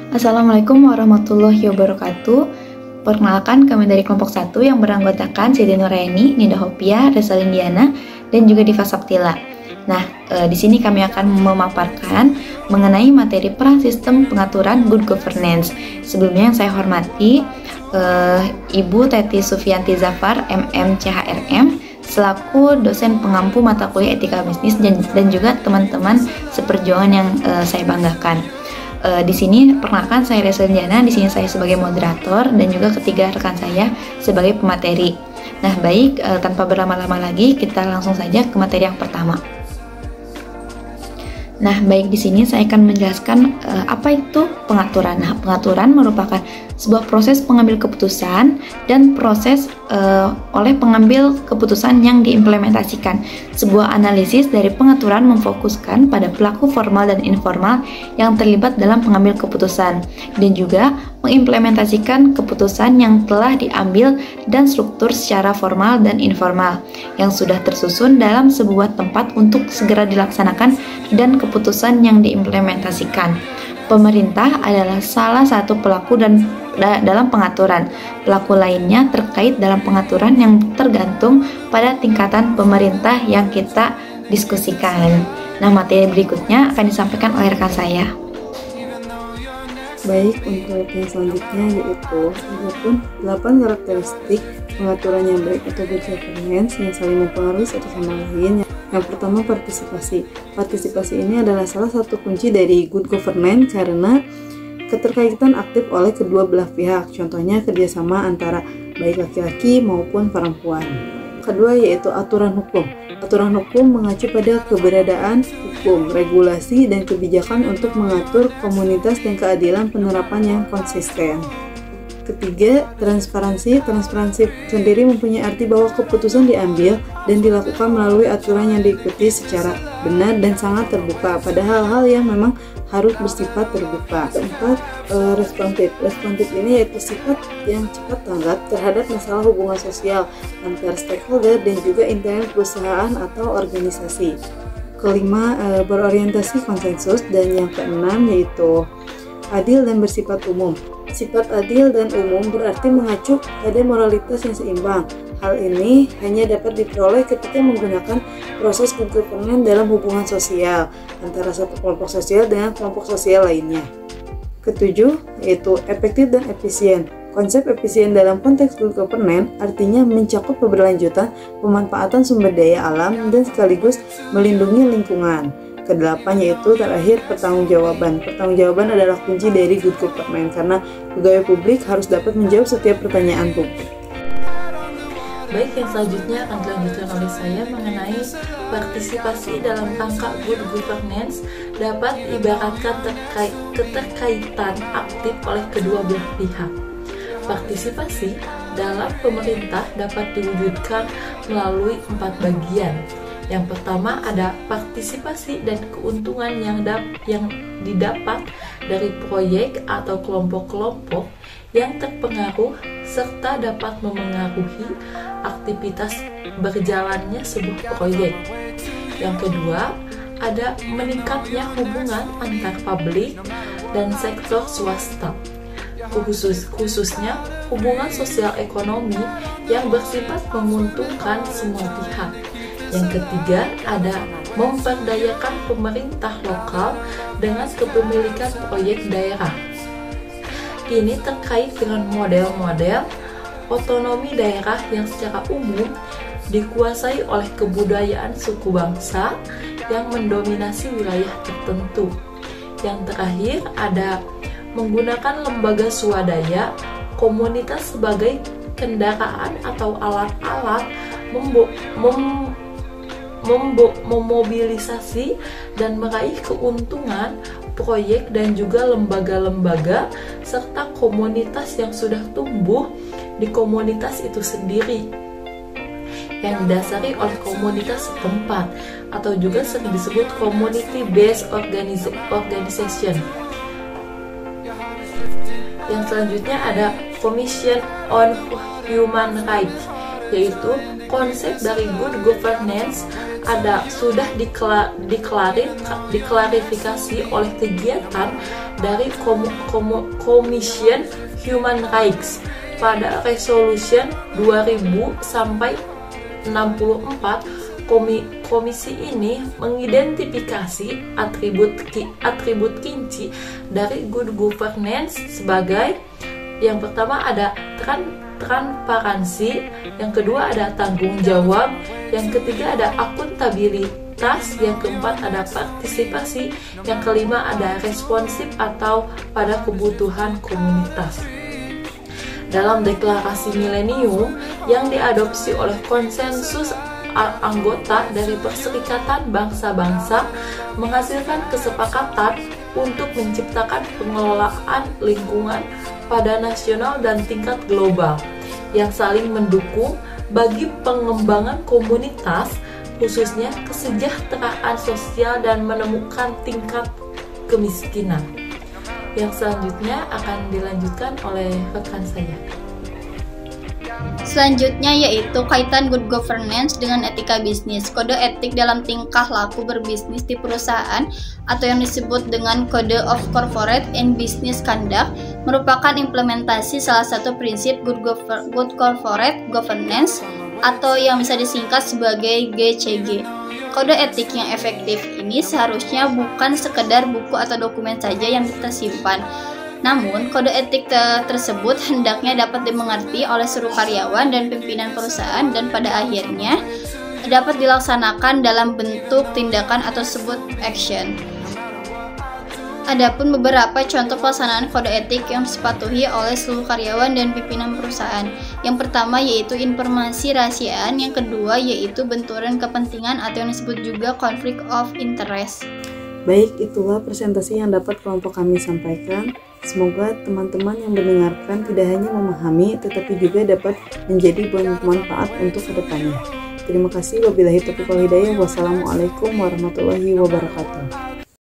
Assalamualaikum warahmatullahi wabarakatuh. Perkenalkan, kami dari kelompok 1 yang beranggotakan Siti Nuraini, Nida Hopia, Resalin Diana, dan juga Diva Saptila. Nah, di sini kami akan memaparkan mengenai materi peran sistem pengaturan good governance. Sebelumnya yang saya hormati Ibu Teti Sufianti Zafar, MM CHRM, selaku dosen pengampu mata kuliah etika bisnis dan juga teman-teman seperjuangan yang saya banggakan. Di sini perkenalkan, saya Resalin Diana. Di sini saya sebagai moderator dan juga ketiga rekan saya sebagai pemateri. Nah, baik, tanpa berlama-lama lagi kita langsung saja ke materi yang pertama. Nah, baik, di sini saya akan menjelaskan apa itu pengaturan. Nah, pengaturan merupakan sebuah proses pengambil keputusan dan proses oleh pengambil keputusan yang diimplementasikan. Sebuah analisis dari pengaturan memfokuskan pada pelaku formal dan informal yang terlibat dalam pengambil keputusan dan juga mengimplementasikan keputusan yang telah diambil dan struktur secara formal dan informal yang sudah tersusun dalam sebuah tempat untuk segera dilaksanakan dan keputusan yang diimplementasikan. Pemerintah adalah salah satu pelaku dalam pengaturan. Pelaku lainnya terkait dalam pengaturan yang tergantung pada tingkatan pemerintah yang kita diskusikan. Nah, materi berikutnya akan disampaikan oleh rekan saya. Baik, untuk yang selanjutnya yaitu ada 8 karakteristik pengaturan yang baik atau good governance yang saling mempengaruhi satu sama lain. Yang pertama, partisipasi. Partisipasi ini adalah salah satu kunci dari good governance karena keterkaitan aktif oleh kedua belah pihak. Contohnya kerjasama antara baik laki-laki maupun perempuan. Kedua yaitu aturan hukum. Aturan hukum mengacu pada keberadaan hukum, regulasi, dan kebijakan untuk mengatur komunitas dan keadilan penerapan yang konsisten. Ketiga, transparansi. Transparansi sendiri mempunyai arti bahwa keputusan diambil dan dilakukan melalui aturan yang diikuti secara benar dan sangat terbuka pada hal-hal yang memang harus bersifat terbuka. Keempat, responsif. Responsif ini yaitu sifat yang cepat tanggap terhadap masalah hubungan sosial antar stakeholder dan juga internal perusahaan atau organisasi. Kelima, berorientasi konsensus, dan yang keenam yaitu adil dan bersifat umum. Sifat adil dan umum berarti mengacu pada moralitas yang seimbang. Hal ini hanya dapat diperoleh ketika menggunakan proses good governance dalam hubungan sosial antara satu kelompok sosial dengan kelompok sosial lainnya. Ketujuh, yaitu efektif dan efisien. Konsep efisien dalam konteks good governance artinya mencakup keberlanjutan pemanfaatan sumber daya alam dan sekaligus melindungi lingkungan. Kedelapan yaitu terakhir, pertanggungjawaban. Pertanggungjawaban adalah kunci dari good governance karena pegawai publik harus dapat menjawab setiap pertanyaan publik. Baik, yang selanjutnya akan dilanjutkan oleh saya mengenai partisipasi dalam rangka good governance dapat ibaratkan keterkaitan aktif oleh kedua belah pihak. Partisipasi dalam pemerintah dapat diwujudkan melalui 4 bagian. Yang pertama ada partisipasi dan keuntungan yang didapat dari proyek atau kelompok-kelompok yang terpengaruh serta dapat memengaruhi aktivitas berjalannya sebuah proyek. Yang kedua, ada meningkatnya hubungan antar publik dan sektor swasta, khususnya hubungan sosial ekonomi yang bersifat menguntungkan semua pihak. Yang ketiga, ada memperdayakan pemerintah lokal dengan kepemilikan proyek daerah. Ini terkait dengan model-model otonomi daerah yang secara umum dikuasai oleh kebudayaan suku bangsa yang mendominasi wilayah tertentu. Yang terakhir, ada menggunakan lembaga swadaya komunitas sebagai kendaraan atau alat-alat memobilisasi dan meraih keuntungan proyek dan juga lembaga-lembaga serta komunitas yang sudah tumbuh di komunitas itu sendiri yang didasari oleh komunitas setempat atau juga sering disebut community based organization. Yang selanjutnya ada Commission on Human Rights, yaitu konsep dari good governance sudah diklarifikasi oleh kegiatan dari Commission Human Rights pada Resolution 2000 sampai 64. Komisi ini mengidentifikasi atribut kunci dari good governance sebagai yang pertama ada transparansi, yang kedua ada tanggung jawab, yang ketiga ada akuntabilitas, yang keempat ada partisipasi, yang kelima ada responsif atau pada kebutuhan komunitas. Dalam deklarasi milenium yang diadopsi oleh konsensus anggota dari Perserikatan Bangsa-Bangsa menghasilkan kesepakatan untuk menciptakan pengelolaan lingkungan pada nasional dan tingkat global yang saling mendukung bagi pengembangan komunitas, khususnya kesejahteraan sosial dan menemukan tingkat kemiskinan. Yang selanjutnya akan dilanjutkan oleh rekan saya. Selanjutnya yaitu kaitan good governance dengan etika bisnis. Kode etik dalam tingkah laku berbisnis di perusahaan atau yang disebut dengan Code of Corporate and Business Conduct merupakan implementasi salah satu prinsip good corporate governance atau yang bisa disingkat sebagai GCG. Kode etik yang efektif ini seharusnya bukan sekedar buku atau dokumen saja yang kita simpan. Namun, kode etik tersebut hendaknya dapat dimengerti oleh seluruh karyawan dan pimpinan perusahaan dan pada akhirnya dapat dilaksanakan dalam bentuk tindakan atau disebut action. Adapun beberapa contoh pelaksanaan kode etik yang dipatuhi oleh seluruh karyawan dan pimpinan perusahaan. Yang pertama yaitu informasi rahasiaan, yang kedua yaitu benturan kepentingan atau yang disebut juga conflict of interest. Baik, itulah presentasi yang dapat kelompok kami sampaikan. Semoga teman-teman yang mendengarkan tidak hanya memahami, tetapi juga dapat menjadi bermanfaat untuk kedepannya. Terima kasih. Wabillahi taufiq wal hidayah. Wassalamualaikum warahmatullahi wabarakatuh.